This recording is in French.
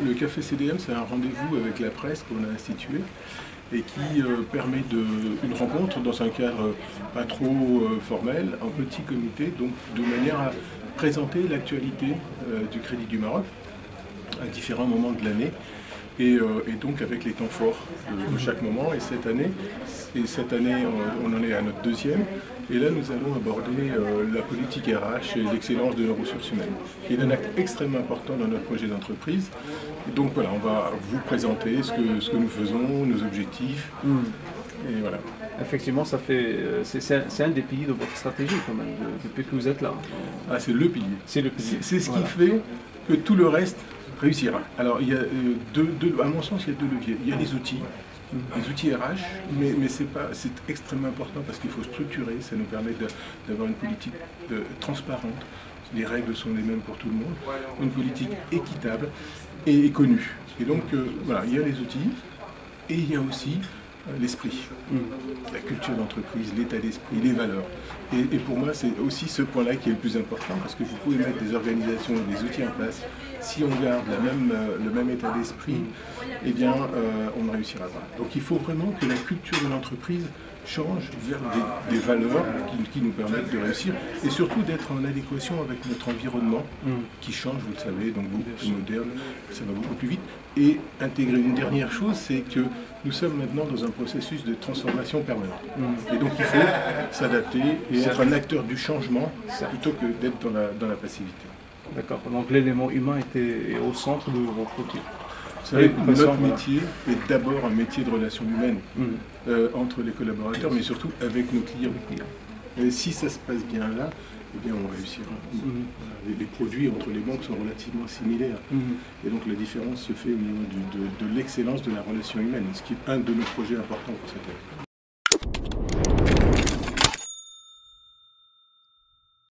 le Café CDM, c'est un rendez-vous avec la presse qu'on a institué et qui permet une rencontre dans un cadre pas trop formel, en petit comité, donc de manière à présenter l'actualité du Crédit du Maroc à différents moments de l'année. Et donc avec les temps forts de chaque moment. Et cette année, on en est à notre deuxième. Et là, nous allons aborder la politique RH et l'excellence de nos ressources humaines, qui est un acte extrêmement important dans notre projet d'entreprise. Et donc voilà, on va vous présenter ce que nous faisons, nos objectifs. Et voilà. Effectivement, c'est un des piliers de votre stratégie quand même, depuis que vous êtes là. Ah, c'est le pilier. C'est le pilier. C'est ce qui fait que tout le reste réussira. Alors, il y a à mon sens, il y a deux leviers. Il y a les outils RH, mais c'est extrêmement important parce qu'il faut structurer, ça nous permet d'avoir une politique transparente. Les règles sont les mêmes pour tout le monde, une politique équitable et connue. Et donc, voilà, il y a les outils et il y a aussi l'esprit, la culture d'entreprise, l'état d'esprit, les valeurs. Et pour moi, c'est aussi ce point-là qui est le plus important, parce que vous pouvez mettre des organisations, des outils en place. Si on garde le même état d'esprit, eh bien, on ne réussira pas. Donc il faut vraiment que la culture de l'entreprise change vers des valeurs qui nous permettent de réussir et surtout d'être en adéquation avec notre environnement qui change, vous le savez, donc beaucoup plus moderne, ça va beaucoup plus vite. Et intégrer une dernière chose, c'est que nous sommes maintenant dans un processus de transformation permanente. Et donc il faut s'adapter et être un acteur du changement plutôt que d'être dans la passivité. D'accord, donc l'élément humain est au centre de votre outil. Vous savez, notre métier est d'abord un métier de relations humaines entre les collaborateurs, mais surtout avec nos clients. Et si ça se passe bien là, eh bien on réussira. Les produits entre les banques sont relativement similaires. Et donc la différence se fait au niveau de l'excellence de la relation humaine, ce qui est un de nos projets importants pour cette année.